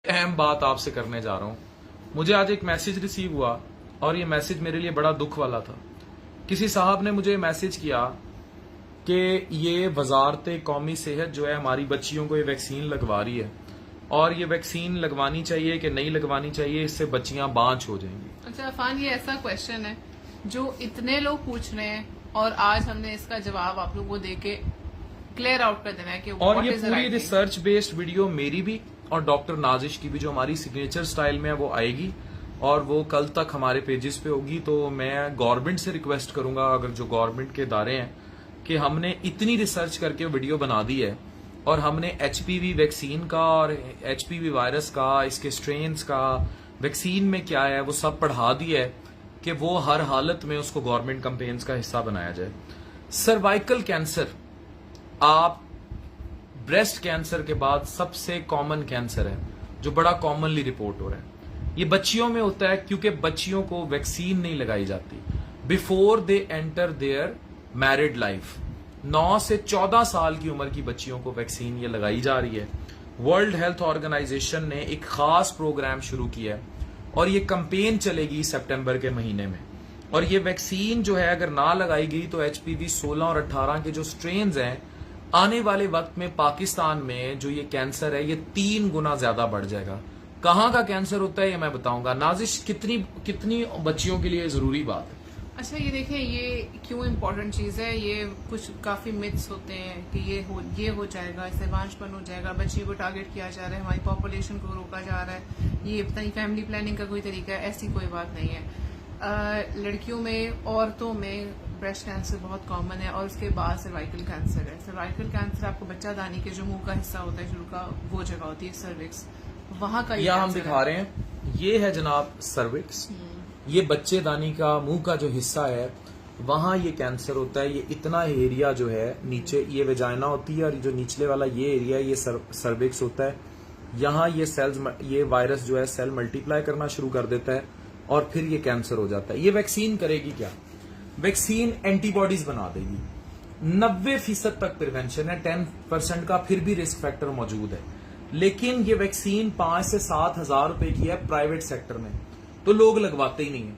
अहम बात आपसे करने जा रहा हूँ। मुझे आज एक मैसेज रिसीव हुआ और ये मैसेज मेरे लिए बड़ा दुख वाला था। किसी साहब ने मुझे मैसेज किया कि ये वजारत कौमी सेहत जो है हमारी बच्चियों को ये वैक्सीन लगवा रही है और ये वैक्सीन लगवानी चाहिए कि नहीं लगवानी चाहिए, इससे बच्चियां बांझ हो जाएंगी। अच्छा अफान, ये ऐसा क्वेश्चन है जो इतने लोग पूछ रहे हैं और आज हमने इसका जवाब आप लोगों को देके क्लियर आउट कर देना है कि और ये पूरी रिसर्च बेस्ड वीडियो मेरी भी और डॉक्टर नाजिश की भी जो हमारी सिग्नेचर स्टाइल में है वो आएगी और वो कल तक हमारे पेजेस पे होगी। तो मैं गवर्नमेंट से रिक्वेस्ट करूंगा, अगर जो गवर्नमेंट के इदारे हैं, कि हमने इतनी रिसर्च करके वीडियो बना दी है और हमने एचपीवी वैक्सीन का और एचपीवी वायरस का, इसके स्ट्रेन्स का, वैक्सीन में क्या है, वो सब पढ़ा दिया है कि वो हर हालत में उसको गवर्नमेंट कैंपेन्स का हिस्सा बनाया जाए। सर्वाइकल कैंसर आप ब्रेस्ट कैंसर के बाद सबसे कॉमन कैंसर है जो बड़ा कॉमनली रिपोर्ट हो रहा है। ये बच्चियों में होता है क्योंकि बच्चियों को वैक्सीन नहीं लगाई जाती before they enter their married life. 9 से 14 साल की उम्र की बच्चियों को वैक्सीन ये लगाई जा रही है। वर्ल्ड हेल्थ ऑर्गेनाइजेशन ने एक खास प्रोग्राम शुरू किया है और ये कैंपेन चलेगी सितंबर के महीने में। और ये वैक्सीन जो है अगर ना लगाई गई तो एचपीवी 16 और 18 के जो स्ट्रेन्स हैं, आने वाले वक्त में पाकिस्तान में जो ये कैंसर है ये 3 गुना ज्यादा बढ़ जाएगा। कहाँ का कैंसर होता है ये मैं बताऊंगा। नाजिश, कितनी बच्चियों के लिए जरूरी बात है। अच्छा ये देखें, ये क्यों इम्पोर्टेंट चीज है। ये कुछ काफी मिथ्स होते हैं कि ये हो जाएगा, इससे बांझपन हो जाएगा, बच्ची को टारगेट किया जा रहा है, हमारी पॉपुलेशन को रोका जा रहा है, ये पता नहीं फैमिली प्लानिंग का कोई तरीका है। ऐसी कोई बात नहीं है। लड़कियों में, औरतों में ब्रेस्ट कैंसर बहुत कॉमन है और उसके बाद सर्वाइकल कैंसर है। सर्वाइकल कैंसर आपको बच्चादानी के जो मुंह का हिस्सा होता है शुरू का, वो जगह होती है सर्विक्स, वहां का यहाँ हम दिखा रहे हैं। ये है जनाब सर्विक्स, ये बच्चेदानी का मुंह का जो हिस्सा है वहां ये कैंसर होता है। ये इतना एरिया जो है नीचे ये वेजाइना होती है और जो निचले वाला ये एरिया ये सर्विक्स होता है। यहाँ ये सेल्स, ये वायरस जो है सेल मल्टीप्लाई करना शुरू कर देता है और फिर ये कैंसर हो जाता है। ये वैक्सीन करेगी क्या? वैक्सीन एंटीबॉडीज बना देगी। 90% तक प्रिवेंशन है, 10% का फिर भी रिस्क फैक्टर मौजूद है। लेकिन ये वैक्सीन 5 से 7 हजार रुपए की है प्राइवेट सेक्टर में, तो लोग लगवाते ही नहीं है।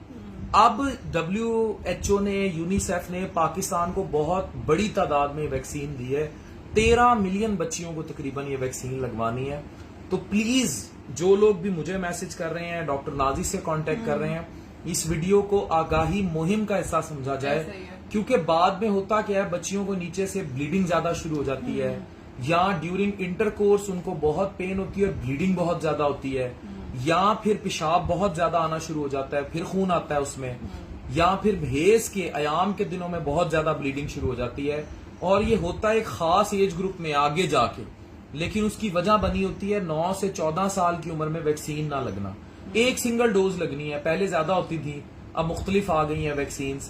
अब WHO ने, यूनिसेफ ने पाकिस्तान को बहुत बड़ी तादाद में वैक्सीन दी है। 13 मिलियन बच्चियों को तकरीबन ये वैक्सीन लगवानी है। तो प्लीज जो लोग भी मुझे मैसेज कर रहे हैं, डॉक्टर नाजी से कांटेक्ट कर रहे हैं, इस वीडियो को आगाही मुहिम का हिस्सा समझा जाए। क्योंकि बाद में होता क्या है, बच्चियों को नीचे से ब्लीडिंग ज्यादा शुरू हो जाती है, या ड्यूरिंग इंटरकोर्स उनको बहुत पेन होती है और ब्लीडिंग बहुत ज्यादा होती है, या फिर पेशाब बहुत ज्यादा आना शुरू हो जाता है, फिर खून आता है उसमें, या फिर भेज के आयाम के दिनों में बहुत ज्यादा ब्लीडिंग शुरू हो जाती है। और ये होता है एक खास एज ग्रुप में आगे जाके, लेकिन उसकी वजह बनी होती है 9 से 14 साल की उम्र में वैक्सीन ना लगना। एक सिंगल डोज लगनी है, पहले ज्यादा होती थी, अब मुख्तलिफ आ गई है वैक्सीन।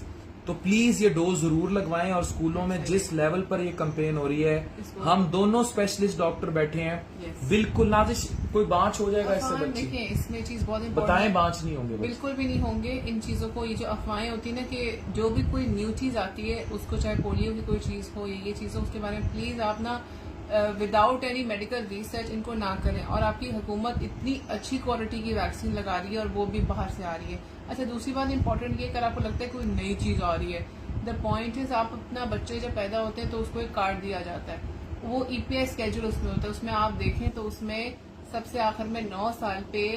तो प्लीज ये डोज जरूर लगवाएं। और स्कूलों में जिस लेवल पर ये कैंपेन हो रही है, हम दोनों स्पेशलिस्ट डॉक्टर बैठे हैं। बिल्कुल नाजिश, कोई बांच हो जाएगा इससे बच्चे? देखिए इसमें चीज बहुत बताएं, बांच नहीं होंगे? बिल्कुल भी नहीं होंगे। इन चीजों को, ये जो अफवाहें होती है ना कि जो भी कोई न्यू चीज आती है उसको, चाहे पोलियो की कोई चीज हो या ये चीज हो, उसके बारे में प्लीज आप ना विदाउट एनी मेडिकल रिसर्च इनको ना करें। और आपकी हुकूमत इतनी अच्छी क्वालिटी की वैक्सीन लगा रही है और वो भी बाहर से आ रही है। अच्छा दूसरी बात इंपॉर्टेंट ये, अगर आपको लगता है कोई नई चीज आ रही है, द पॉइंट इज, आप अपना बच्चे जब पैदा होते हैं तो उसको एक कार्ड दिया जाता है, वो EPI स्केड्यूल उसमें होता है। उसमें आप देखें तो उसमें सबसे आखिर में 9 साल पे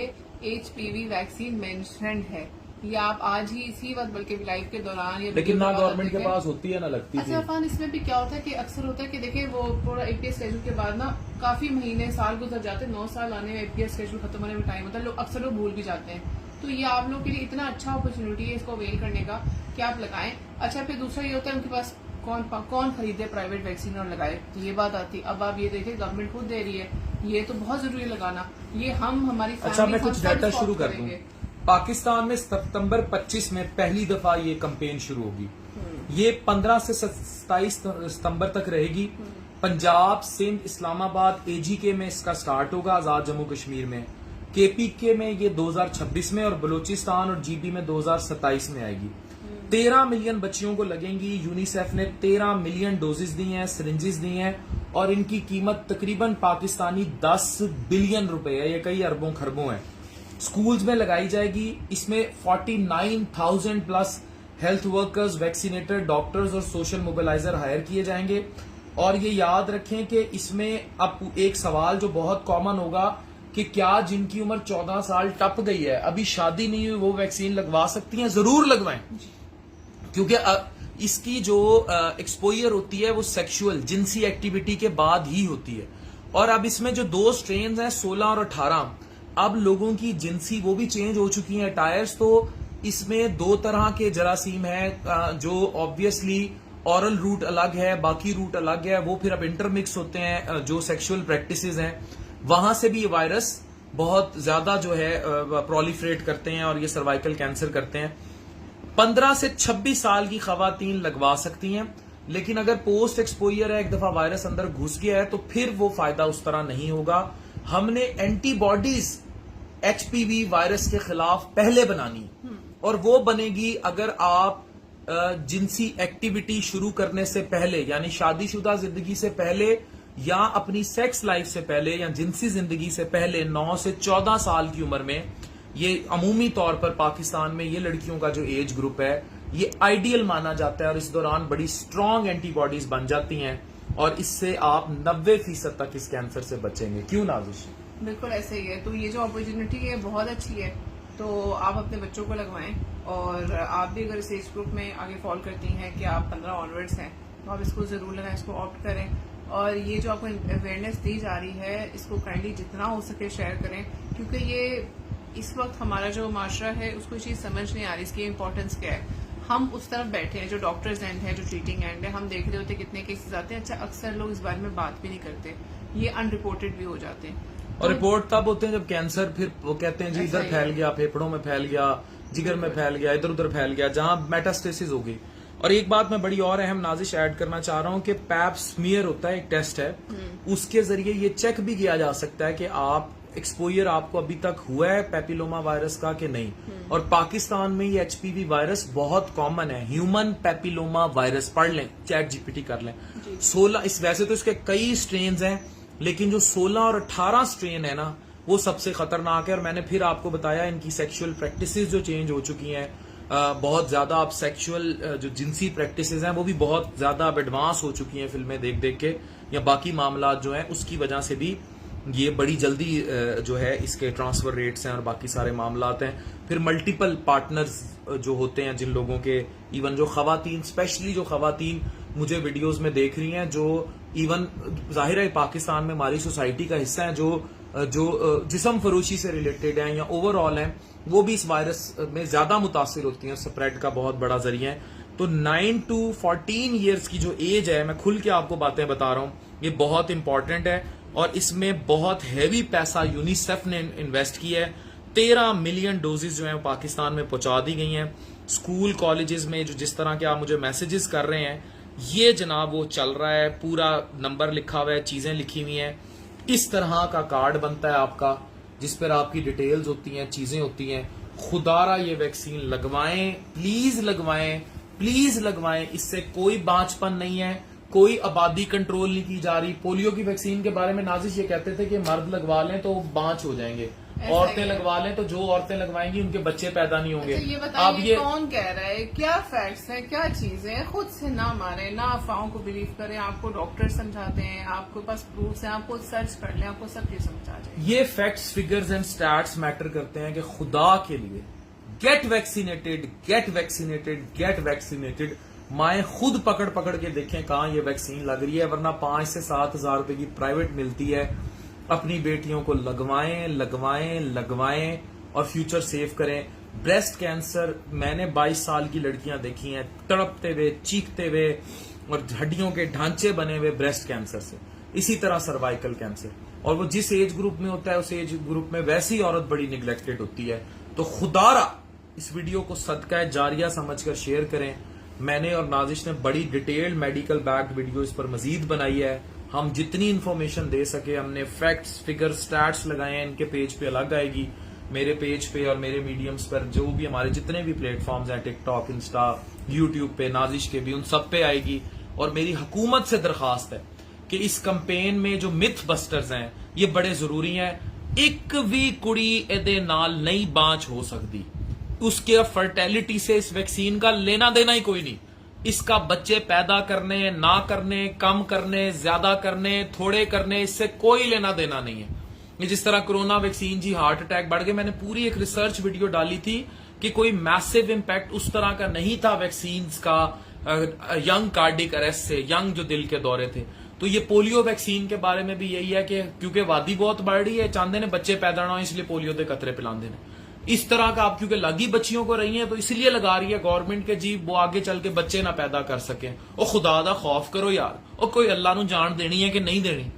HPV वैक्सीन मेंशन्ड है। ये आप आज ही इसी वक्त, बल्कि लाइफ के दौरान, या लेकिन ना गवर्नमेंट के पास होती है ना लगती है। अच्छा अफान, इसमें भी क्या होता है कि अक्सर होता है कि देखिए वो पूरा EPI स्केड्यूल के बाद ना काफी महीने, साल गुजर जाते हैं। 9 साल आने में EPI स्केड्यूल खत्म होने में टाइम होता है, अक्सर लोग भूल भी जाते हैं। तो ये आप लोग के लिए इतना अच्छा अपॉर्चुनिटी है इसको अवेल करने का कि आप लगाएं। अच्छा फिर दूसरा ये होता है उनके पास कौन खरीदे प्राइवेट वैक्सीन और लगाए, तो ये बात आती। अब आप ये देखिए गवर्नमेंट खुद दे रही है, ये तो बहुत जरूरी है लगाना। ये हमारी अच्छा मैं कुछ डाटा शुरू कर दूं। पाकिस्तान में सितंबर 25 में पहली दफा ये कैंपेन शुरू होगी। ये 15 से 27 सितंबर तक रहेगी। पंजाब, सिंध, इस्लामाबाद, AGK में इसका स्टार्ट होगा, आजाद जम्मू कश्मीर में। KPK में ये 2026 में और बलूचिस्तान और GB में 2027 में आएगी। 13 मिलियन बच्चियों को लगेंगी। यूनिसेफ ने 13 मिलियन डोजेस दी हैं, सिरिंजेस दी हैं और इनकी कीमत तकरीबन पाकिस्तानी 10 बिलियन रुपए है, ये कई अरबों खरबों है। स्कूल्स में लगाई जाएगी। इसमें 49,000 plus health workers, vaccinator, doctors और सोशल मोबिलाइजर हायर किए जाएंगे। और ये याद रखें कि इसमें अब एक सवाल जो बहुत कॉमन होगा कि क्या जिनकी उम्र 14 साल टप गई है, अभी शादी नहीं हुई, वो वैक्सीन लगवा सकती हैं? जरूर लगवाएं, क्योंकि इसकी जो एक्सपोजर होती है वो सेक्सुअल, जिनसी एक्टिविटी के बाद ही होती है। और अब इसमें जो 2 स्ट्रेन हैं 16 और 18, अब लोगों की जिनसी वो भी चेंज हो चुकी हैं टायर्स। तो इसमें 2 तरह के जरासीम है, जो ऑब्वियसली ऑरल रूट अलग है, बाकी रूट अलग है, वो फिर अब इंटरमिक्स होते हैं। जो सेक्सुअल प्रैक्टिसेस हैं वहां से भी ये वायरस बहुत ज्यादा जो है प्रोलिफरेट करते हैं और ये सर्वाइकल कैंसर करते हैं। 15 से 26 साल की खवातीन लगवा सकती हैं, लेकिन अगर पोस्ट एक्सपोजर है, एक दफा वायरस अंदर घुस गया है, तो फिर वो फायदा उस तरह नहीं होगा। हमने एंटीबॉडीज एचपीवी वायरस के खिलाफ पहले बनानी है, और वो बनेगी अगर आप जिनसी एक्टिविटी शुरू करने से पहले, यानी शादीशुदा जिंदगी से पहले या अपनी सेक्स लाइफ से पहले या जिनसी जिंदगी से पहले 9 से 14 साल की उम्र में, ये अमूमी तौर पर पाकिस्तान में ये लड़कियों का जो एज ग्रुप है ये आइडियल माना जाता है, और इस दौरान बड़ी स्ट्रांग एंटीबॉडीज बन जाती हैं और इससे आप 90% तक इस कैंसर से बचेंगे। क्यों नाजिश? बिल्कुल ऐसे ही है। तो ये जो अपॉर्चुनिटी है बहुत अच्छी है, तो आप अपने बच्चों को लगवाएं। और आप भी अगर इस एज ग्रुप में आगे फॉल करती हैं कि आप 15 ऑनवर्ड्स हैं, तो आप इसको जरूर लगाएं, इसको ऑप्ट करें। और ये जो आपको अवेयरनेस दी जा रही है, इसको काइंडली जितना हो सके शेयर करें, क्योंकि ये इस वक्त हमारा जो माशरा है उसको ये चीज़ समझ नहीं आ रही इसकी इंपॉर्टेंस क्या है। हम उस तरफ बैठे हैं जो डॉक्टर्स एंड है, जो ट्रीटिंग एंड है, हम देख रहे होते कितने केसेस आते हैं। अच्छा, अक्सर लोग इस बारे में बात भी नहीं करते, ये अनरिपोर्टेड भी हो जाते हैं। और रिपोर्ट तब होते हैं जब कैंसर, फिर वो कहते हैं जी इधर फैल गया, फेफड़ों में फैल गया, जिगर में फैल गया, इधर उधर फैल गया, जहां मेटास्टेसिस हो गई। और एक बात मैं बड़ी और अहम नाजिश ऐड करना चाह रहा हूं कि पैप स्मीयर होता है, एक टेस्ट है, उसके जरिए ये चेक भी किया जा सकता है कि आप एक्सपोजर आपको अभी तक हुआ है पैपिलोमा वायरस का कि नहीं। और पाकिस्तान में ये एचपीवी वायरस बहुत कॉमन है, ह्यूमन पैपिलोमा वायरस, पढ़ लें, चैट जीपीटी कर लें। 16 इस वैसे तो इसके कई स्ट्रेन हैं, लेकिन जो 16 और 18 स्ट्रेन है ना, वो सबसे खतरनाक है। और मैंने फिर आपको बताया इनकी सेक्सुअल प्रैक्टिसेस जो चेंज हो चुकी हैं, बहुत ज्यादा अब सेक्सुअल जो जिनसी प्रैक्टिसेस हैं वो भी बहुत ज्यादा अब एडवांस हो चुकी हैं फिल्में देख देख के, या बाकी मामला जो हैं उसकी वजह से भी ये बड़ी जल्दी जो है इसके ट्रांसफर रेट्स हैं और बाकी सारे मामला हैं। फिर मल्टीपल पार्टनर्स जो होते हैं जिन लोगों के, इवन जो खवातीन, स्पेशली जो खवातीन मुझे वीडियोस में देख रही हैं, जो इवन जाहिर है पाकिस्तान में हमारी सोसाइटी का हिस्सा है, जो जिस्म फरोशी से रिलेटेड हैं या ओवरऑल हैं, वो भी इस वायरस में ज्यादा मुतासिर होती हैं, स्प्रेड का बहुत बड़ा जरिया है। तो 9 to 14 ईयर्स की जो एज है, मैं खुल के आपको बातें बता रहा हूं, ये बहुत इंपॉर्टेंट है। और इसमें बहुत हैवी पैसा यूनिसेफ ने इन्वेस्ट किया है। 13 मिलियन डोजेज जो है पाकिस्तान में पहुंचा दी गई हैं। स्कूल कॉलेजेस में जो जिस तरह के आप मुझे मैसेजेस कर रहे हैं, ये जनाब वो चल रहा है, पूरा नंबर लिखा हुआ है, चीजें लिखी हुई हैं। इस तरह का कार्ड बनता है आपका, जिस पर आपकी डिटेल्स होती हैं, चीजें होती हैं। खुदारा ये वैक्सीन लगवाएं, प्लीज लगवाएं, प्लीज लगवाएं। इससे कोई बांझपन नहीं है, कोई आबादी कंट्रोल नहीं की जा रही। पोलियो की वैक्सीन के बारे में नाजिश ये कहते थे कि मर्द लगवा लें तो बांझ हो जाएंगे, औरतें लगवा लें तो जो औरतें लगवाएंगी उनके बच्चे पैदा नहीं होंगे। अच्छा, ये बताइए कौन कह रहा है, क्या फैक्ट्स है, क्या चीजें हैं? खुद से ना मारे, ना अफवाहों को बिलीव करें। आपको डॉक्टर समझाते हैं, आपके पास प्रूफ है, आपको सर्च कर लें, आपको सब चीज समझ आ जाए। ये facts, figures and stats matter करते हैं कि खुदा के लिए get vaccinated, get vaccinated, get vaccinated. माएं खुद पकड़ पकड़ के देखें कहां ये वैक्सीन लग रही है, वरना 5 से 7 हजार रुपए की प्राइवेट मिलती है। अपनी बेटियों को लगवाएं, लगवाएं, लगवाएं और फ्यूचर सेव करें। ब्रेस्ट कैंसर, मैंने 22 साल की लड़कियां देखी हैं तड़पते हुए, चीखते हुए और हड्डियों के ढांचे बने हुए ब्रेस्ट कैंसर से। इसी तरह सर्वाइकल कैंसर, और वो जिस एज ग्रुप में होता है उस एज ग्रुप में वैसी औरत बड़ी निग्लेक्टेड होती है। तो खुदारा इस वीडियो को सदका जारिया समझकर शेयर करें। मैंने और नाजिश ने बड़ी डिटेल्ड मेडिकल बैक्ड वीडियो इस पर मजीद बनाई है। हम जितनी इंफॉर्मेशन दे सके हमने फैक्ट्स, फिगर, स्टैट्स लगाए हैं। इनके पेज पे अलग आएगी, मेरे पेज पे और मेरे मीडियम्स पर, जो भी हमारे जितने भी प्लेटफॉर्म्स हैं, टिकटॉक, इंस्टा, यूट्यूब पे, नाजिश के भी, उन सब पे आएगी। और मेरी हुकूमत से दरखास्त है कि इस कैंपेन में जो मिथ बस्टर्स हैं ये बड़े जरूरी हैं। एक भी कुड़ी एदे नाल नहीं बांच हो सकती, उसके फर्टेलिटी से इस वैक्सीन का लेना देना ही कोई नहीं। इसका बच्चे पैदा करने ना करने, कम करने, ज्यादा करने, थोड़े करने, इससे कोई लेना देना नहीं है। ये जिस तरह कोरोना वैक्सीन जी हार्ट अटैक बढ़ गए, मैंने पूरी एक रिसर्च वीडियो डाली थी कि कोई मैसिव इंपैक्ट उस तरह का नहीं था वैक्सीन का यंग कार्डिक अरेस्ट से, यंग जो दिल के दौरे थे। तो ये पोलियो वैक्सीन के बारे में भी यही है कि क्योंकि वादी बहुत बढ़ रही है, चाहते ने बच्चे पैदा ना हो, इसलिए पोलियो के कतरे पिलाते हैं। इस तरह का आप क्योंकि लगी बच्चियों को रही है तो इसलिए लगा रही है गवर्नमेंट के जी वो आगे चल के बच्चे ना पैदा कर सके। और खुदा दा खौफ करो यार, और कोई अल्लाह नू जान देनी है कि नहीं देनी।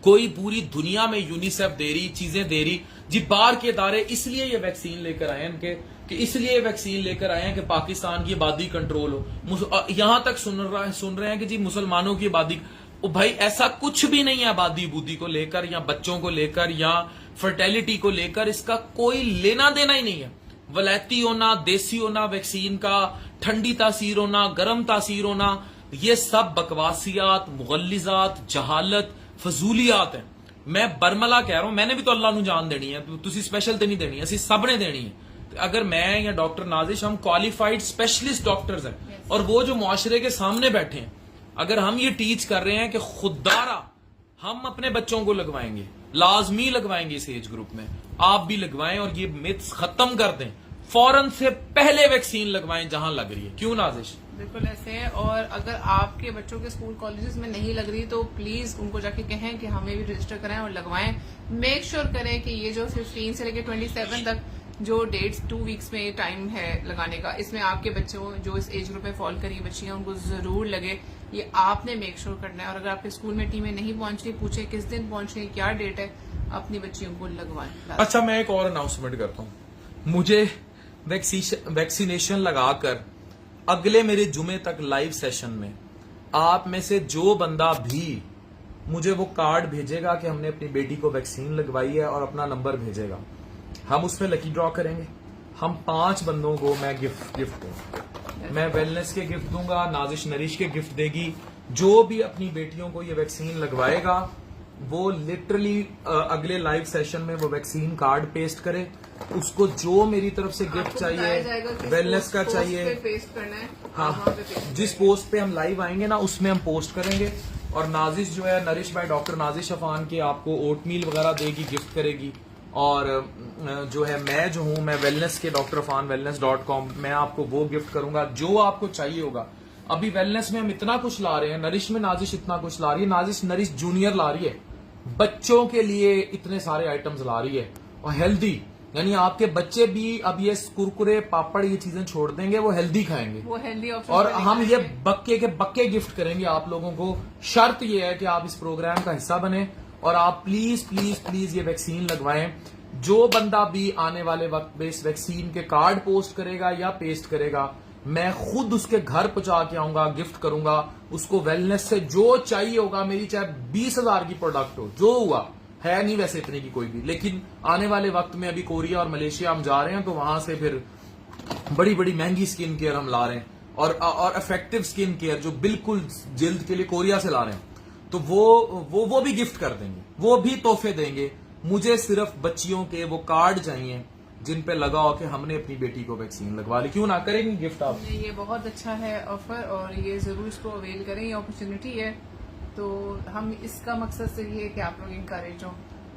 कोई पूरी दुनिया में यूनिसेफ दे रही, चीजें दे रही जी, बाहर के इदारे इसलिए ये वैक्सीन लेकर आए हैं कि इसलिए ये वैक्सीन लेकर आए हैं कि पाकिस्तान की आबादी कंट्रोल हो। यहां तक सुन रहे हैं कि जी मुसलमानों की आबादी, ओ भाई ऐसा कुछ भी नहीं है आबादी बूदी को लेकर या बच्चों को लेकर या फर्टेलिटी को लेकर, इसका कोई लेना देना ही नहीं है। वलैती होना, देसी होना वैक्सीन का, ठंडी तासीर होना, गर्म तासीर होना, ये सब बकवासियात, मुगल्लिजात, जहालत, फजूलियात है। मैं बरमला कह रहा हूं, मैंने भी तो अल्लाह नू जान देनी है, तुसी स्पेशल तो नहीं देनी, असि सब ने देनी है। अगर मैं या डॉक्टर नाजिश, हम क्वालिफाइड स्पेशलिस्ट डॉक्टर्स हैं और वो जो मुआशरे के सामने बैठे हैं, अगर हम ये टीच कर रहे हैं कि खुदारा हम अपने बच्चों को लगवाएंगे, लाजमी लगवाएंगे इस एज ग्रुप में, आप भी लगवाएं और ये मिथ्स खत्म कर दें। फौरन से पहले वैक्सीन लगवाएं जहां लग रही है। क्यों नाजिश? बिल्कुल ऐसे है। और अगर आपके बच्चों के स्कूल कॉलेजेस में नहीं लग रही तो प्लीज उनको जाके कहें कि हमें भी रजिस्टर कराएं और लगवाएं। मेक श्योर करें कि ये जो 15 से लेकर 27 तक जो डेट्स 2 वीक्स में टाइम है लगाने का, इसमें आपके बच्चों जो इस एज ग्रुप में फॉल करी बच्चियां उनको जरूर लगे। ये आपने मेक श्योर करना है। और अगर आपके स्कूल में टीमें नहीं पहुंच रही, पूछे किस दिन पहुंच रही, क्या डेट है, अपनी बच्चियों को लगवाएं। अच्छा, मैं एक और अनाउंसमेंट करता हूं। मुझे वैक्सीनेशन लगाकर अगले मेरे जुमे तक लाइव सेशन में आप में से जो बंदा भी मुझे वो कार्ड भेजेगा कि हमने अपनी बेटी को वैक्सीन लगवाई है और अपना नंबर भेजेगा, हम उसमें लकी ड्रॉ करेंगे। हम 5 बंदों को मैं गिफ्ट दूंगा। मैं वेलनेस के गिफ्ट दूंगा, नाजिश नरिश के गिफ्ट देगी। जो भी अपनी बेटियों को ये वैक्सीन लगवाएगा वो लिटरली अगले लाइव सेशन में वो वैक्सीन कार्ड पेस्ट करे। उसको जो मेरी तरफ से गिफ्ट चाहिए, वेलनेस का चाहिए, पेस्ट करना है। हाँ, जिस पोस्ट पे हम लाइव आएंगे ना उसमें हम पोस्ट करेंगे। और नाजिश जो है, नरिश भाई डॉक्टर नाजिश अफान के आपको ओटमील वगैरह देगी, गिफ्ट करेगी। और जो है मैं जो हूं, मैं वेलनेस के डॉक्टर अफान wellness.com, मैं आपको वो गिफ्ट करूंगा जो आपको चाहिए होगा। अभी वेलनेस में हम इतना कुछ ला रहे हैं, नरिश में नाजिश इतना कुछ ला रही है, नरिश जूनियर ला रही है, बच्चों के लिए इतने सारे आइटम्स ला रही है और हेल्दी, यानी आपके बच्चे भी अब ये कुरकुरे पापड़ ये चीजें छोड़ देंगे, वो हेल्दी खाएंगे, वो हेल्दी ऑप्शन। और हम ये बक्के के बक्के गिफ्ट करेंगे आप लोगों को। शर्त ये है कि आप इस प्रोग्राम का हिस्सा बने और आप प्लीज प्लीज प्लीज ये वैक्सीन लगवाएं। जो बंदा भी आने वाले वक्त में इस वैक्सीन के कार्ड पोस्ट करेगा या पेस्ट करेगा, मैं खुद उसके घर पहुंचा के आऊंगा, गिफ्ट करूंगा उसको। वेलनेस से जो चाहिए होगा, मेरी चाहे 20,000 की प्रोडक्ट हो, जो हुआ है नहीं वैसे इतने की कोई भी, लेकिन आने वाले वक्त में अभी कोरिया और मलेशिया हम जा रहे हैं तो वहां से फिर बड़ी बड़ी महंगी स्किन केयर हम ला रहे हैं और इफेक्टिव स्किन केयर जो बिल्कुल जिल्द के लिए कोरिया से ला रहे हैं, तो वो भी गिफ्ट कर देंगे, वो भी तोहफे देंगे। मुझे सिर्फ बच्चियों के वो कार्ड चाहिए जिन पे लगा हो कि हमने अपनी बेटी को वैक्सीन लगवा ली। क्यों ना करेंगे गिफ्ट आप? ये बहुत अच्छा है ऑफर और ये जरूर इसको अवेल करें, ये अपॉर्चुनिटी है। तो हम इसका मकसद से ये है कि आप लोग इनकरेज हो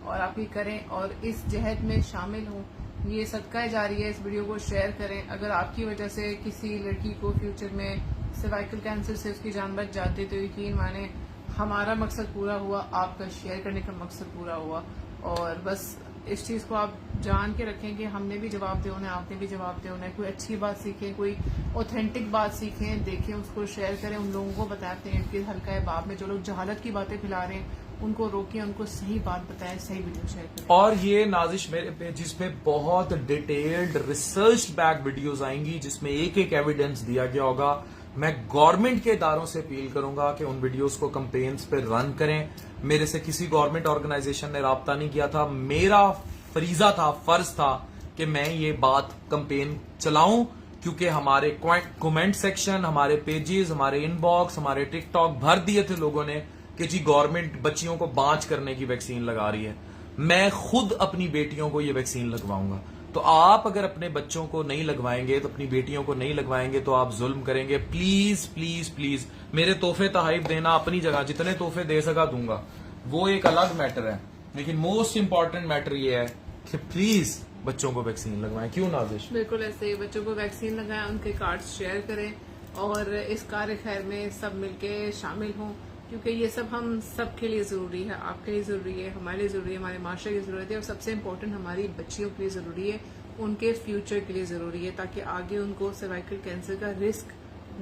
और आप ये करें और इस जहद में शामिल हो। ये सदका जारी है, इस वीडियो को शेयर करें। अगर आपकी वजह से किसी लड़की को फ्यूचर में सर्वाइकल कैंसर से उसकी जान बच जाती तो यकीन माने हमारा मकसद पूरा हुआ, आपका शेयर करने का मकसद पूरा हुआ। और बस इस चीज को आप जान के रखें कि हमने भी जवाब देना है, आपने भी जवाब देना है। कोई अच्छी बात सीखें, कोई ऑथेंटिक बात सीखें, देखें, उसको शेयर करें, उन लोगों को बताते हैं कि हल्का बाब में जो लोग जहालत की बातें फैला रहे हैं उनको रोकें, उनको सही बात बताएं, सही वीडियो शेयर करें। और ये नाजिश मेरे पे जिसमें बहुत डिटेल्ड रिसर्च बैक वीडियोस आएंगी जिसमें एक एक एविडेंस दिया गया होगा। मैं गवर्नमेंट के इदारों से अपील करूंगा कि उन वीडियोस को कैंपेन्स पे रन करें। मेरे से किसी गवर्नमेंट ऑर्गेनाइजेशन ने राब्ता नहीं किया था, मेरा फरीजा था, फर्ज था कि मैं ये बात कैंपेन चलाऊं, क्योंकि हमारे कमेंट सेक्शन, हमारे पेजेस, हमारे इनबॉक्स, हमारे टिकटॉक भर दिए थे लोगों ने कि जी गवर्नमेंट बच्चियों को बांझ करने की वैक्सीन लगा रही है। मैं खुद अपनी बेटियों को ये वैक्सीन लगवाऊंगा। तो आप अगर अपने बच्चों को नहीं लगवाएंगे, तो अपनी बेटियों को नहीं लगवाएंगे, तो आप जुल्म करेंगे। प्लीज प्लीज प्लीज मेरे तोहफे तहाइफ देना अपनी जगह, जितने तोहफे दे सका दूंगा, वो एक अलग मैटर है। लेकिन मोस्ट इंपॉर्टेंट मैटर ये है कि प्लीज बच्चों को वैक्सीन लगवाएं। क्यों नाजिश? बिल्कुल ऐसे ही बच्चों को वैक्सीन लगाएं, उनके कार्ड्स शेयर करें और इस कार्य खैर में सब मिलके शामिल हों, क्योंकि ये सब हम सब के लिए जरूरी है। आपके लिए जरूरी है, हमारे लिए जरूरी है, हमारे माशरे की जरूरत है, और सबसे इम्पोर्टेंट हमारी बच्चियों के लिए जरूरी है, उनके फ्यूचर के लिए जरूरी है, ताकि आगे उनको सर्वाइकल कैंसर का रिस्क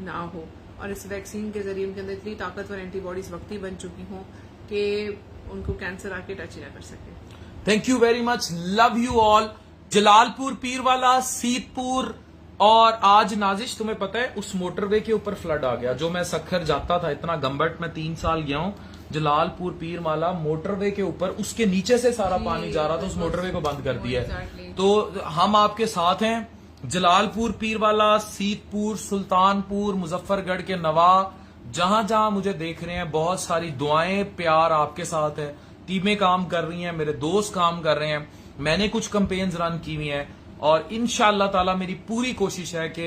ना हो। और इस वैक्सीन के जरिए उनके अंदर इतनी ताकतवर एंटीबॉडीज वक्ती बन चुकी हों कि उनको कैंसर आके टच ही ना कर सके। Thank you very much, love you all. Jalalpur, Pirwala, Sitpur, और आज नाजिश तुम्हें पता है उस मोटरवे के ऊपर फ्लड आ गया। जो मैं सखर जाता था, इतना गंबट में 3 साल गया हूं, जलालपुर पीरवाला मोटरवे के ऊपर, उसके नीचे से सारा पानी जा रहा था, उस मोटरवे को बंद कर दिया है। तो हम आपके साथ हैं। जलालपुर, पीरवाला, सीतपुर, सुल्तानपुर, मुजफ्फरगढ़ के नवा, जहां जहां मुझे देख रहे हैं, बहुत सारी दुआएं, प्यार आपके साथ है। टीमें काम कर रही हैं, मेरे दोस्त काम कर रहे हैं, मैंने कुछ कैंपेन्स रन की हुई हैं, और इंशाअल्लाह ताला मेरी पूरी कोशिश है कि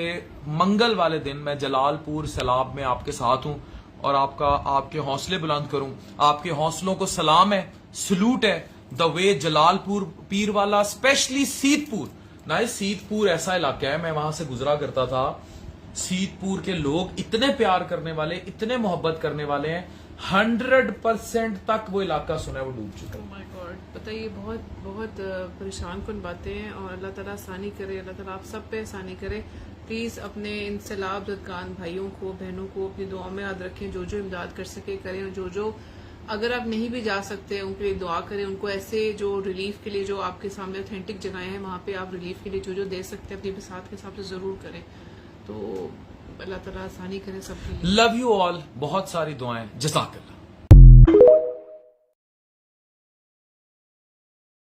मंगल वाले दिन मैं जलालपुर सैलाब में आपके साथ हूं और आपके हौसले बुलंद करूं। आपके हौसलों को सलाम है, सलूट है। The way Jalalpur, Pirwala, specially Sitpur ना, सीतपुर ऐसा इलाका है, मैं वहां से गुजरा करता था। सीतपुर के लोग इतने प्यार करने वाले, इतने मोहब्बत करने वाले हैं, 100% तक वो इलाका सुना है वो डूब चुका है। Oh my God, पता है ये बहुत बहुत परेशान कुन बातें हैं, और अल्लाह ताला आसानी करे, अल्लाह ताला आप सब पे आसानी करे। प्लीज अपने इन सैलाब ज़दगान भाइयों को, बहनों को अपनी दुआ में याद रखें। जो जो इमदाद कर सके करें, और जो अगर आप नहीं भी जा सकते उनके लिए दुआ करें। उनको ऐसे जो रिलीफ के लिए, जो आपके सामने ऑथेंटिक जगहें हैं, वहां पे आप रिलीफ के लिए जो दे सकते हैं अपनी बसात के हिसाब से जरूर करें। तो अल्लाह ताला आसानी करे सबके लिए। लव यू ऑल, बहुत सारी दुआएं, जज़ाकल्लाह।